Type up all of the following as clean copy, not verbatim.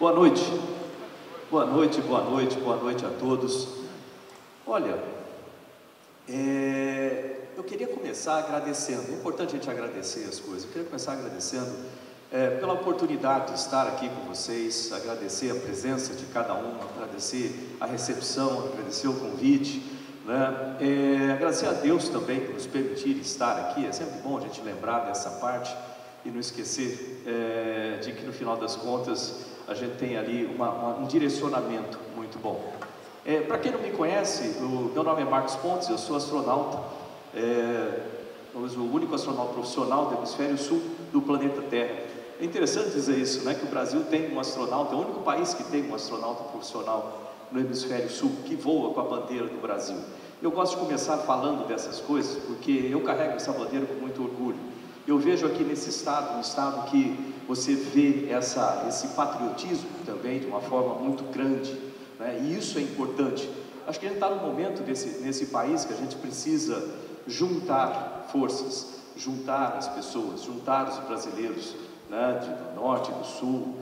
Boa noite, boa noite, boa noite, boa noite a todos. Olha, eu queria começar agradecendo, é importante a gente agradecer as coisas, eu queria começar agradecendo pela oportunidade de estar aqui com vocês, agradecer a presença de cada um, agradecer a recepção, agradecer o convite, né? Agradecer a Deus também por nos permitir estar aqui, é sempre bom a gente lembrar dessa parte e não esquecer de que no final das contas a gente tem ali um direcionamento muito bom. Para quem não me conhece, meu nome é Marcos Pontes, eu sou astronauta, talvez o único astronauta profissional do hemisfério sul do planeta Terra. É interessante dizer isso, né, que o Brasil tem um astronauta, é o único país que tem um astronauta profissional no hemisfério sul, que voa com a bandeira do Brasil. Eu gosto de começar falando dessas coisas, porque eu carrego essa bandeira com muito orgulho. Eu vejo aqui nesse estado, um estado que você vê esse patriotismo também de uma forma muito grande, né? E isso é importante. Acho que a gente está num momento nesse país que a gente precisa juntar forças, juntar as pessoas, juntar os brasileiros, né? Do norte, do sul,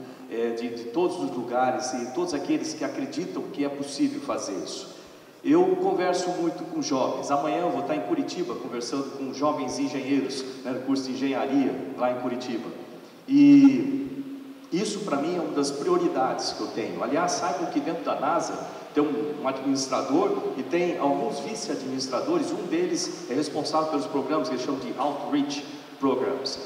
de todos os lugares e todos aqueles que acreditam que é possível fazer isso. Eu converso muito com jovens. Amanhã eu vou estar em Curitiba conversando com jovens engenheiros, né, no curso de engenharia lá em Curitiba. E isso para mim é uma das prioridades que eu tenho. Aliás, saibam que dentro da NASA tem um administrador e tem alguns vice-administradores. Um deles é responsável pelos programas que eles chamam de Outreach Programs,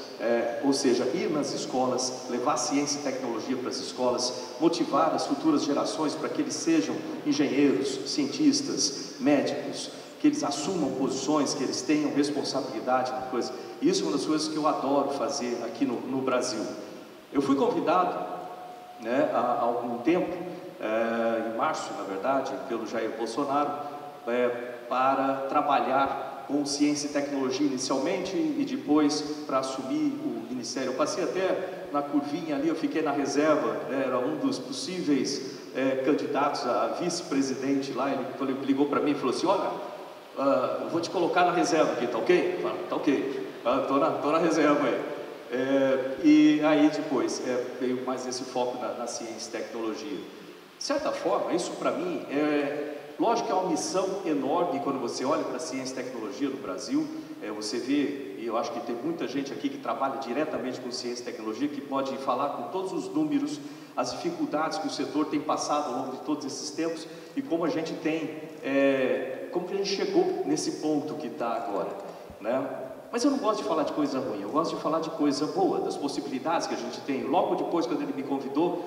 ou seja, ir nas escolas, levar ciência e tecnologia para as escolas, motivar as futuras gerações para que eles sejam engenheiros, cientistas, médicos, que eles assumam posições, que eles tenham responsabilidade na coisa. Isso é uma das coisas que eu adoro fazer aqui no Brasil. Eu fui convidado, né, há algum tempo, em março, na verdade, pelo Jair Bolsonaro, para trabalhar com ciência e tecnologia inicialmente e depois para assumir o ministério. Eu passei até na curvinha ali, eu fiquei na reserva, né, era um dos possíveis candidatos a vice-presidente lá. Ele ligou para mim e falou assim: olha, eu vou te colocar na reserva aqui, tá ok? Tá ok, tô na reserva aí. E aí depois veio mais esse foco na ciência e tecnologia. De certa forma, isso para mim lógico que é uma missão enorme quando você olha para a ciência e tecnologia no Brasil. Você vê, e eu acho que tem muita gente aqui que trabalha diretamente com ciência e tecnologia, que pode falar com todos os números, as dificuldades que o setor tem passado ao longo de todos esses tempos e como a gente como que a gente chegou nesse ponto que está agora, né? Mas eu não gosto de falar de coisa ruim, eu gosto de falar de coisa boa, das possibilidades que a gente tem. Logo depois, quando ele me convidou,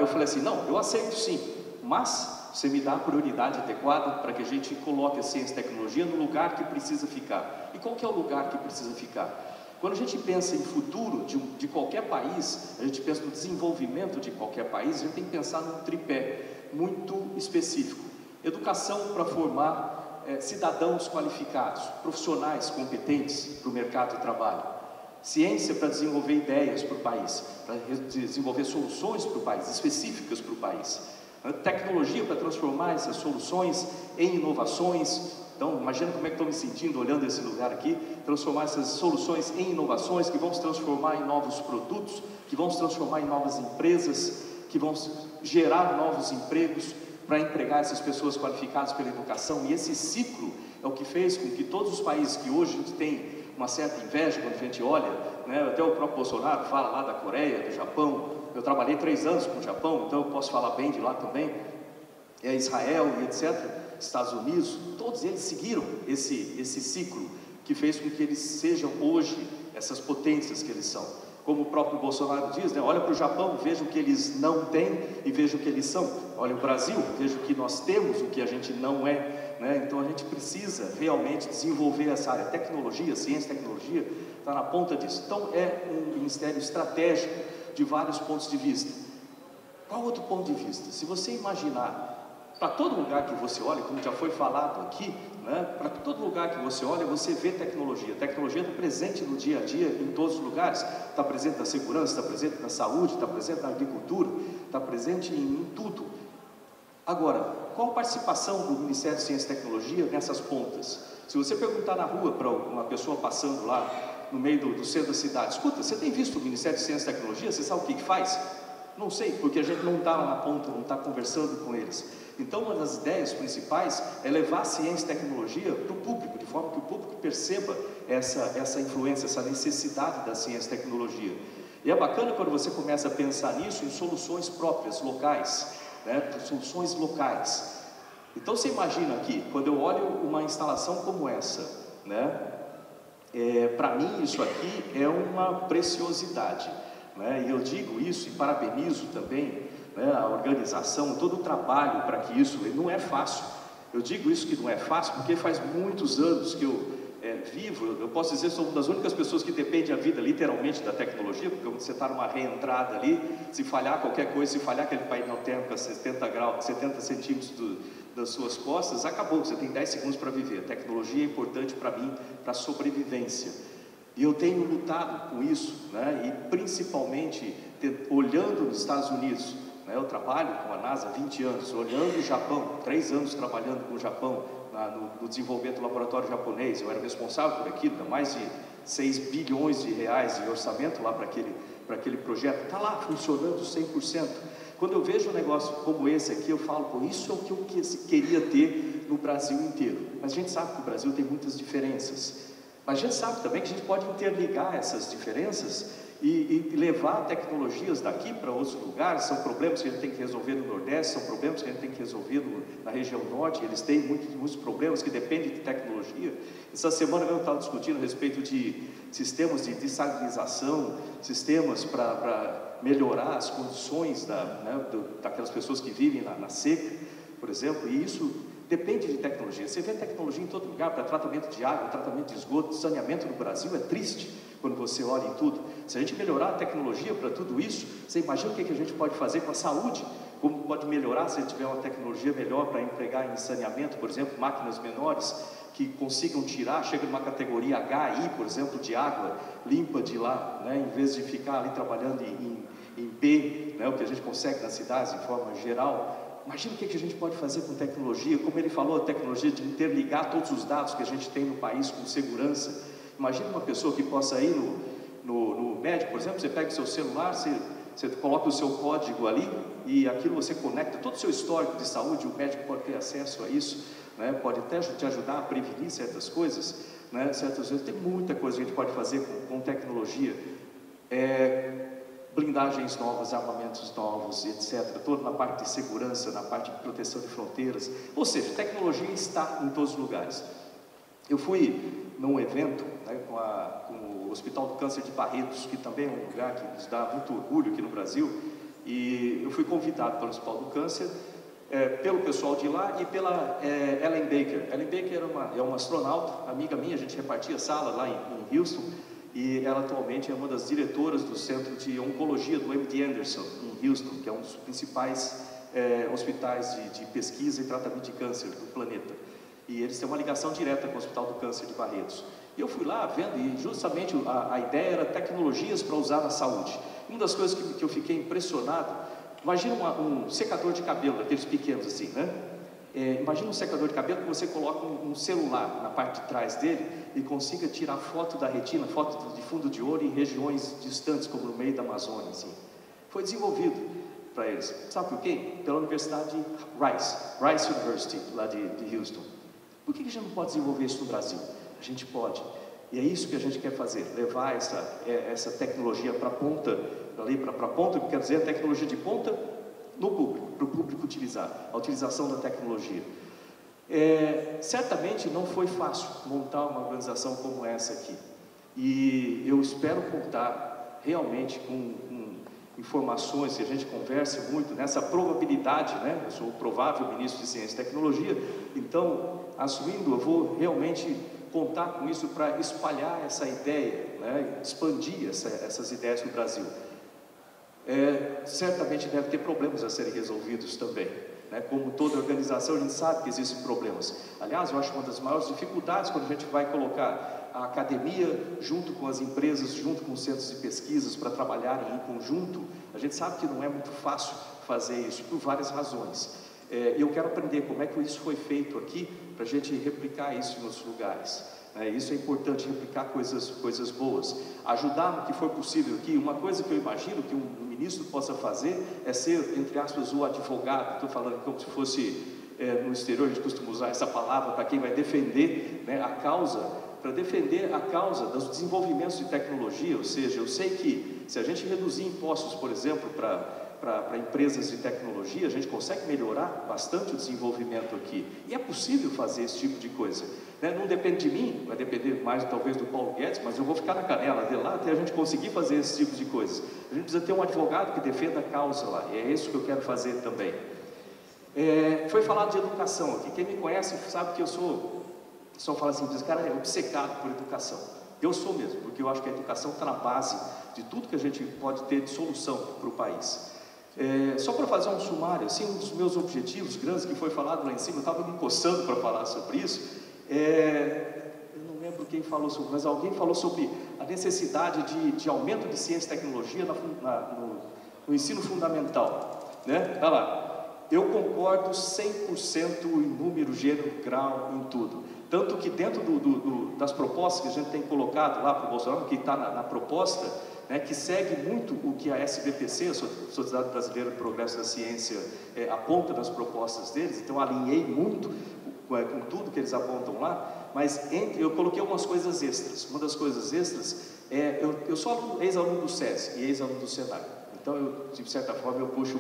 eu falei assim: não, eu aceito sim, mas você me dá a prioridade adequada para que a gente coloque a ciência e tecnologia no lugar que precisa ficar. E qual que é o lugar que precisa ficar? Quando a gente pensa em futuro de qualquer país, a gente pensa no desenvolvimento de qualquer país, a gente tem que pensar num tripé muito específico. Educação para formar cidadãos qualificados, profissionais competentes para o mercado de trabalho. Ciência para desenvolver ideias para o país, para desenvolver soluções para o país, específicas para o país. Tecnologia para transformar essas soluções em inovações. Então, imagina como é que estou me sentindo olhando esse lugar aqui. Transformar essas soluções em inovações que vão se transformar em novos produtos, que vão se transformar em novas empresas, que vão gerar novos empregos para empregar essas pessoas qualificadas pela educação. E esse ciclo é o que fez com que todos os países que hoje a gente tem uma certa inveja quando a gente olha, né? Até o próprio Bolsonaro fala lá da Coreia, do Japão. Eu trabalhei 3 anos com o Japão, então eu posso falar bem de lá também. Israel e etc., Estados Unidos, todos eles seguiram esse ciclo que fez com que eles sejam hoje essas potências que eles são. Como o próprio Bolsonaro diz, né? Olha para o Japão, veja o que eles não têm e veja o que eles são. Olha o Brasil, veja o que nós temos, o que a gente não é, né? Então a gente precisa realmente desenvolver essa área. Tecnologia, ciência e tecnologia está na ponta disso. Então é um ministério estratégico de vários pontos de vista. Qual outro ponto de vista? Se você imaginar, para todo lugar que você olha, como já foi falado aqui, né, para todo lugar que você olha, você vê tecnologia. A tecnologia está presente no dia a dia, em todos os lugares. Está presente na segurança, está presente na saúde, está presente na agricultura, está presente em tudo. Agora, qual a participação do Ministério de Ciência e Tecnologia nessas pontas? Se você perguntar na rua para uma pessoa passando lá no meio do centro da cidade: escuta, você tem visto o Ministério de Ciência e Tecnologia? Você sabe o que faz? Não sei, porque a gente não está lá na ponta, não está conversando com eles. Então, uma das ideias principais é levar a ciência e tecnologia para o público, de forma que o público perceba essa influência, essa necessidade da ciência e tecnologia. E é bacana quando você começa a pensar nisso em soluções próprias, locais, né? Soluções locais. Então, você imagina aqui, quando eu olho uma instalação como essa, né? Para mim, isso aqui é uma preciosidade, né? E eu digo isso e parabenizo também, né, a organização, todo o trabalho para que isso, não é fácil. Eu digo isso que não é fácil porque faz muitos anos que eu vivo, eu posso dizer, sou uma das únicas pessoas que depende a vida literalmente da tecnologia, porque quando você está numa reentrada ali, se falhar qualquer coisa, se falhar aquele painel térmico a 70 centímetros das suas costas, acabou, você tem 10 segundos para viver. A tecnologia é importante para mim, para a sobrevivência. E eu tenho lutado com isso, né, e principalmente olhando nos Estados Unidos. Eu trabalho com a NASA há 20 anos, olhando o Japão, 3 anos trabalhando com o Japão, no desenvolvimento do laboratório japonês. Eu era responsável por aquilo, mais de 6 bilhões de reais de orçamento lá para aquele projeto. Está lá, funcionando 100%. Quando eu vejo um negócio como esse aqui, eu falo, pô, isso é o que eu queria ter no Brasil inteiro. Mas a gente sabe que o Brasil tem muitas diferenças. Mas a gente sabe também que a gente pode interligar essas diferenças e levar tecnologias daqui para outros lugares. São problemas que a gente tem que resolver no Nordeste, são problemas que a gente tem que resolver na região Norte. Eles têm muitos problemas que dependem de tecnologia. Essa semana eu estava discutindo a respeito de sistemas de dessalinização, sistemas para melhorar as condições daquelas pessoas que vivem na seca, por exemplo, e isso depende de tecnologia. Você vê tecnologia em todo lugar, para tratamento de água, tratamento de esgoto, saneamento no Brasil. É triste quando você olha em tudo. Se a gente melhorar a tecnologia para tudo isso, você imagina o que a gente pode fazer com a saúde, como pode melhorar se tiver uma tecnologia melhor para empregar em saneamento, por exemplo, máquinas menores que consigam tirar, chega numa categoria HI, por exemplo, de água limpa de lá, né, em vez de ficar ali trabalhando em B, né, o que a gente consegue nas cidades de forma geral. Imagina o que a gente pode fazer com tecnologia, como ele falou, a tecnologia de interligar todos os dados que a gente tem no país com segurança. Imagina uma pessoa que possa ir no médico, por exemplo, você pega o seu celular, você coloca o seu código ali e aquilo você conecta todo o seu histórico de saúde, o médico pode ter acesso a isso, né? Pode até te ajudar a prevenir certas coisas, né? Certas vezes tem muita coisa que a gente pode fazer com tecnologia. Blindagens novas, armamentos novos, etc. Toda na parte de segurança, na parte de proteção de fronteiras. Ou seja, tecnologia está em todos os lugares. Eu fui num evento, né, com o Hospital do Câncer de Barretos, que também é um lugar que nos dá muito orgulho aqui no Brasil, e eu fui convidado pelo Hospital do Câncer, pelo pessoal de lá e pela Ellen Baker. Ellen Baker é uma astronauta, amiga minha, a gente repartia sala lá em Houston, e ela atualmente é uma das diretoras do Centro de Oncologia do MD Anderson, em Houston, que é um dos principais hospitais de pesquisa e tratamento de câncer do planeta. E eles têm uma ligação direta com o Hospital do Câncer de Barretos. E eu fui lá vendo, e justamente a ideia era tecnologias para usar na saúde. Uma das coisas que eu fiquei impressionado, imagina um secador de cabelo, daqueles pequenos assim, né? Imagina um secador de cabelo que você coloca um celular na parte de trás dele e consiga tirar foto da retina, foto de fundo de olho em regiões distantes, como no meio da Amazônia, assim. Foi desenvolvido para eles. Sabe por quê? Pela Universidade Rice University, lá de Houston. Por que a gente não pode desenvolver isso no Brasil? A gente pode. E é isso que a gente quer fazer, levar essa tecnologia para a ponta, para a ponta, que quer dizer a tecnologia de ponta no público, para o público utilizar, a utilização da tecnologia. Certamente não foi fácil montar uma organização como essa aqui. E eu espero contar realmente com informações, que a gente converse muito nessa probabilidade, né? Eu sou o provável ministro de Ciência e Tecnologia, então, assumindo, eu vou realmente contar com isso para espalhar essa ideia, né? Expandir essas ideias no Brasil. Certamente deve ter problemas a serem resolvidos também, né? Como toda organização, a gente sabe que existem problemas. Aliás, eu acho uma das maiores dificuldades quando a gente vai colocar a academia junto com as empresas, junto com os centros de pesquisas para trabalharem em conjunto. A gente sabe que não é muito fácil fazer isso por várias razões. Eu quero aprender como é que isso foi feito aqui para a gente replicar isso em outros lugares. Isso é importante, replicar coisas boas, ajudar no que for possível aqui. Uma coisa que eu imagino que um ministro possa fazer é ser, entre aspas, o advogado. Estou falando como se fosse, no exterior a gente costuma usar essa palavra para quem vai defender, né, a causa, para defender a causa dos desenvolvimentos de tecnologia. Ou seja, eu sei que se a gente reduzir impostos, por exemplo, para empresas de tecnologia, a gente consegue melhorar bastante o desenvolvimento aqui. E é possível fazer esse tipo de coisa, né? Não depende de mim, vai depender mais talvez do Paulo Guedes, mas eu vou ficar na canela dele lá até a gente conseguir fazer esse tipo de coisa. A gente precisa ter um advogado que defenda a causa lá, e é isso que eu quero fazer também. Foi falado de educação aqui. Quem me conhece sabe que eu sou, só fala assim, diz, cara, é obcecado por educação. Eu sou mesmo, porque eu acho que a educação está na base de tudo que a gente pode ter de solução para o país. Só para fazer um sumário, assim, um dos meus objetivos grandes que foi falado lá em cima, eu estava me coçando para falar sobre isso, eu não lembro quem falou sobre, mas alguém falou sobre a necessidade de aumento de ciência e tecnologia no ensino fundamental, né? Olha lá, eu concordo 100% em número, gênero, grau, em tudo. Tanto que dentro das propostas que a gente tem colocado lá para o Bolsonaro, que está na proposta, né, que segue muito o que a SBPC, a Sociedade Brasileira de Progresso da Ciência, aponta nas propostas deles. Então alinhei muito com tudo que eles apontam lá, mas eu coloquei algumas coisas extras. Uma das coisas extras eu sou ex-aluno do SESI e ex-aluno do SENAC, então eu, de certa forma, eu puxo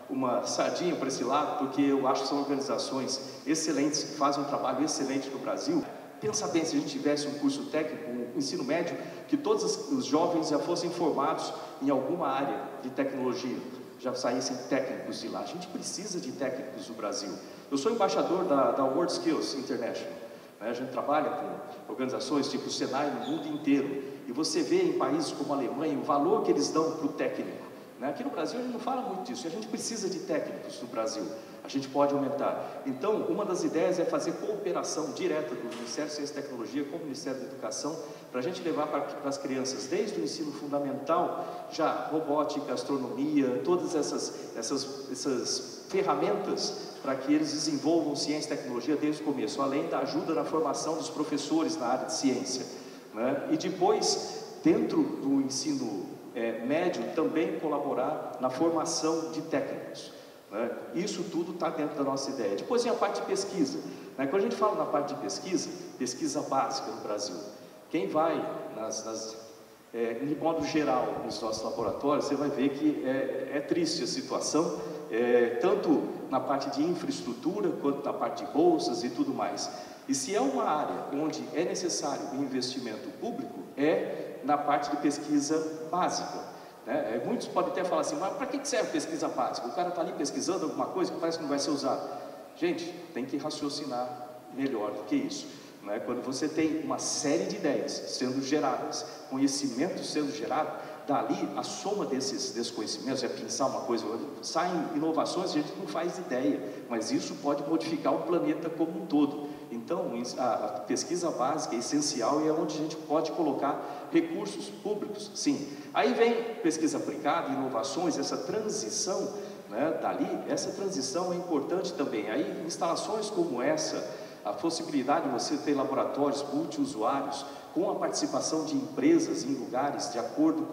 uma sardinha para esse lado, porque eu acho que são organizações excelentes, que fazem um trabalho excelente no Brasil. Pensa bem, se a gente tivesse um curso técnico, um ensino médio, que todos os jovens já fossem formados em alguma área de tecnologia, já saíssem técnicos de lá. A gente precisa de técnicos no Brasil. Eu sou embaixador da World Skills International, né? A gente trabalha com organizações tipo o Senai no mundo inteiro, e você vê em países como a Alemanha o valor que eles dão para o técnico. Aqui no Brasil a gente não fala muito disso, e a gente precisa de técnicos no Brasil, a gente pode aumentar. Então, uma das ideias é fazer cooperação direta do Ministério de Ciência e Tecnologia com o Ministério da Educação, para a gente levar para as crianças, desde o ensino fundamental, já robótica, astronomia, todas essas ferramentas para que eles desenvolvam ciência e tecnologia desde o começo, além da ajuda na formação dos professores na área de ciência, né? E depois, dentro do ensino médio, também colaborar na formação de técnicos, né? Isso tudo está dentro da nossa ideia. Depois vem a parte de pesquisa, né? Quando a gente fala na parte de pesquisa básica no Brasil, quem vai de modo geral nos nossos laboratórios, você vai ver que é triste a situação, tanto na parte de infraestrutura, quanto na parte de bolsas e tudo mais. E se é uma área onde é necessário um investimento público, na parte de pesquisa básica, né? Muitos podem até falar assim, mas para que serve pesquisa básica? O cara está ali pesquisando alguma coisa que parece que não vai ser usada. Gente, tem que raciocinar melhor do que isso, né? Quando você tem uma série de ideias sendo geradas, conhecimento sendo gerado, dali a soma desses conhecimentos, pensar uma coisa, saem inovações, a gente não faz ideia, mas isso pode modificar o planeta como um todo. Então, a pesquisa básica é essencial e é onde a gente pode colocar recursos públicos, sim. Aí vem pesquisa aplicada, inovações, essa transição, né, dali, essa transição é importante também. Aí, instalações como essa, a possibilidade de você ter laboratórios multiusuários, com a participação de empresas em lugares de acordo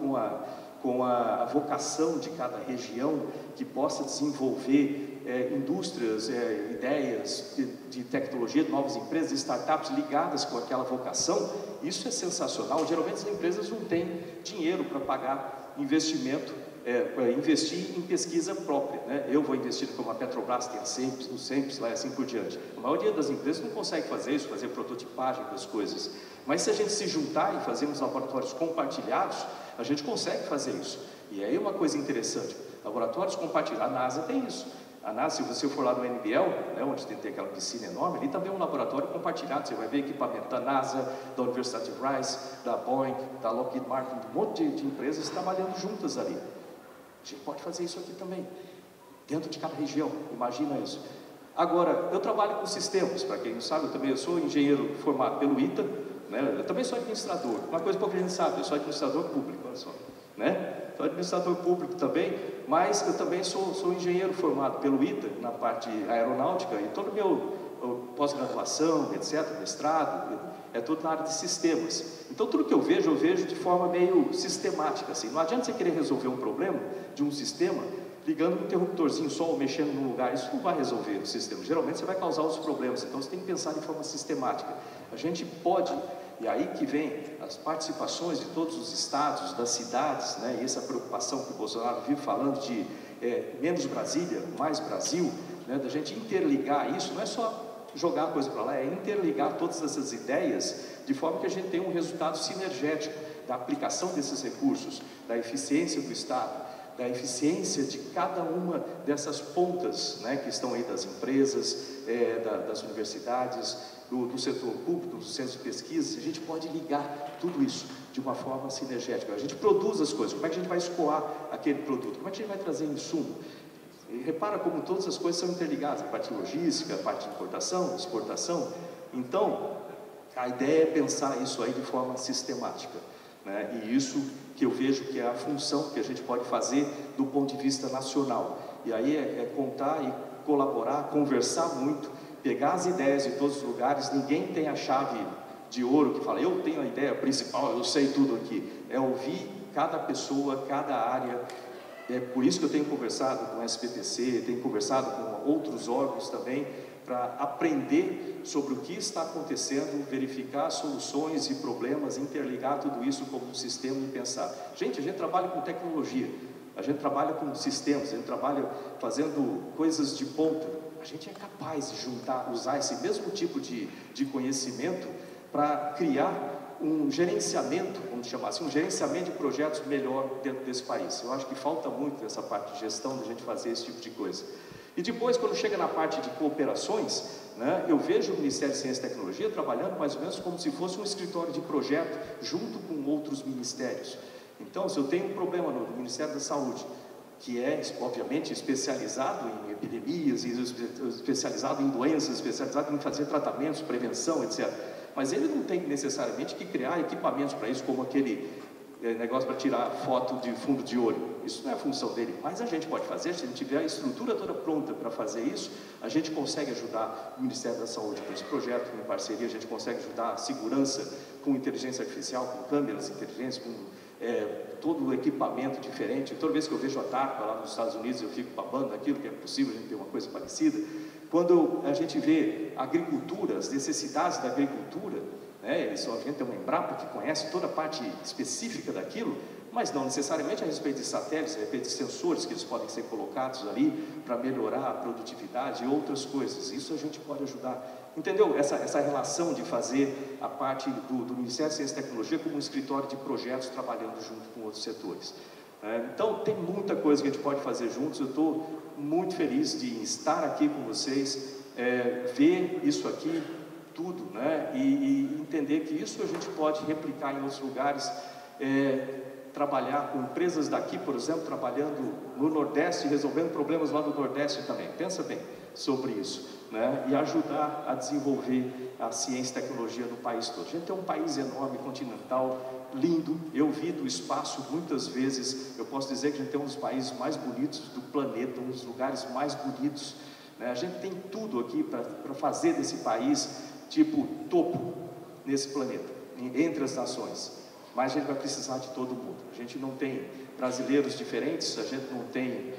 com a vocação de cada região, que possa desenvolver indústrias, ideias de tecnologia, de novas empresas, startups ligadas com aquela vocação. Isso é sensacional. Geralmente as empresas não têm dinheiro para pagar investimento, investir em pesquisa própria, né? Eu vou investir como a Petrobras tem a Cenpes, no Cenpes, lá e assim por diante. A maioria das empresas não consegue fazer isso, fazer prototipagem das coisas. Mas se a gente se juntar e fazermos laboratórios compartilhados, a gente consegue fazer isso. E aí uma coisa interessante, laboratórios compartilhados, a NASA tem isso. A NASA, se você for lá no NBL, né, onde tem aquela piscina enorme, ali também é um laboratório compartilhado. Você vai ver equipamento da NASA, da Universidade de Rice, da Boeing, da Lockheed Martin, um monte de empresas trabalhando juntas ali. A gente pode fazer isso aqui também, dentro de cada região, imagina isso. Agora, eu trabalho com sistemas, para quem não sabe, eu sou engenheiro formado pelo ITA, né? Eu também sou administrador. Uma coisa que pouca gente sabe, eu sou administrador público, olha só, né? Sou administrador público também, mas eu também sou engenheiro formado pelo ITA, na parte aeronáutica, e todo o pós-graduação, etc., mestrado, é tudo na área de sistemas. Então, tudo que eu vejo de forma meio sistemática, assim. Não adianta você querer resolver um problema de um sistema ligando um interruptorzinho só ou mexendo num lugar. Isso não vai resolver o sistema. Geralmente, você vai causar outros problemas. Então, você tem que pensar de forma sistemática. A gente pode, e aí que vem as participações de todos os estados, das cidades, né? E essa preocupação que o Bolsonaro vive falando de menos Brasília, mais Brasil, né? Da gente interligar isso, não é só jogar a coisa para lá, é interligar todas essas ideias de forma que a gente tenha um resultado sinergético da aplicação desses recursos, da eficiência do Estado, da eficiência de cada uma dessas pontas, né, que estão aí das empresas, das universidades, do setor público, dos centros de pesquisa. A gente pode ligar tudo isso de uma forma sinergética. A gente produz as coisas, como é que a gente vai escoar aquele produto, como é que a gente vai trazer insumo. E repara como todas as coisas são interligadas, a parte logística, a parte de importação, exportação. Então, a ideia é pensar isso aí de forma sistemática, né? E isso que eu vejo que é a função que a gente pode fazer do ponto de vista nacional. E aí é contar e colaborar, conversar muito, pegar as ideias de todos os lugares. Ninguém tem a chave de ouro que fala, eu tenho a ideia principal, eu sei tudo aqui. É ouvir cada pessoa, cada área. É por isso que eu tenho conversado com o SBPC, tenho conversado com outros órgãos também, para aprender sobre o que está acontecendo, verificar soluções e problemas, interligar tudo isso como um sistema e pensar. Gente, a gente trabalha com tecnologia, a gente trabalha com sistemas, a gente trabalha fazendo coisas de ponta. A gente é capaz de juntar, usar esse mesmo tipo de conhecimento para criar um gerenciamento, vamos chamar assim, um gerenciamento de projetos melhor dentro desse país. Eu acho que falta muito essa parte de gestão, da gente fazer esse tipo de coisa. E depois, quando chega na parte de cooperações, né, eu vejo o Ministério de Ciência e Tecnologia trabalhando mais ou menos como se fosse um escritório de projeto junto com outros ministérios. Então, se eu tenho um problema no Ministério da Saúde, que é, obviamente, especializado em epidemias, especializado em doenças, especializado em fazer tratamentos, prevenção, etc. Mas ele não tem necessariamente que criar equipamentos para isso, como aquele negócio para tirar foto de fundo de olho. Isso não é a função dele, mas a gente pode fazer. Se a gente tiver a estrutura toda pronta para fazer isso, a gente consegue ajudar o Ministério da Saúde com esse projeto, em parceria. A gente consegue ajudar a segurança com inteligência artificial, com câmeras inteligentes, com todo o equipamento diferente. Toda vez que eu vejo a DARPA lá nos Estados Unidos, eu fico babando aquilo, que é possível a gente ter uma coisa parecida. Quando a gente vê a agricultura, as necessidades da agricultura, né, a gente tem uma Embrapa que conhece toda a parte específica daquilo, mas não necessariamente a respeito de satélites, a respeito de sensores que eles podem ser colocados ali para melhorar a produtividade e outras coisas. Isso a gente pode ajudar. Entendeu? Essa relação de fazer a parte do Ministério da Ciência e Tecnologia como um escritório de projetos trabalhando junto com outros setores. Então, tem muita coisa que a gente pode fazer juntos. Eu estou muito feliz de estar aqui com vocês, ver isso aqui, tudo, né? E entender que isso a gente pode replicar em outros lugares, trabalhar com empresas daqui, por exemplo, trabalhando no Nordeste, resolvendo problemas lá do Nordeste também. Pensa bem sobre isso, né? E ajudar a desenvolver a ciência e tecnologia no país todo. A gente tem um país enorme, continental, lindo. Eu vi do espaço muitas vezes. Eu posso dizer que a gente tem um dos países mais bonitos do planeta, um dos lugares mais bonitos, né? A gente tem tudo aqui para fazer desse país tipo topo nesse planeta, entre as nações. Mas a gente vai precisar de todo mundo. A gente não tem brasileiros diferentes, a gente não tem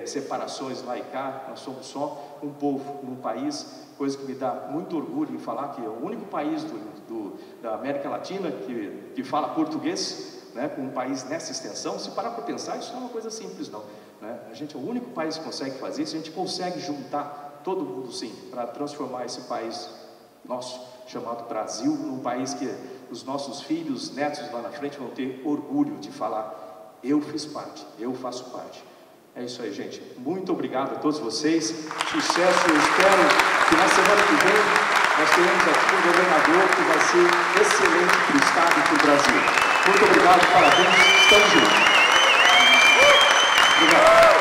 separações lá e cá. Nós somos só um povo num país, coisa que me dá muito orgulho em falar que é o único país da América Latina que fala português, né, com um país nessa extensão. Se parar para pensar, isso não é uma coisa simples não, né? A gente é o único país que consegue fazer isso. A gente consegue juntar todo mundo sim, para transformar esse país nosso, chamado Brasil, num país que os nossos filhos, netos lá na frente vão ter orgulho de falar, eu fiz parte, eu faço parte. É isso aí, gente. Muito obrigado a todos vocês. Sucesso. Eu espero que na semana que vem nós tenhamos aqui um governador que vai ser excelente para o Estado e para o Brasil. Muito obrigado, parabéns. Estamos juntos. Obrigado.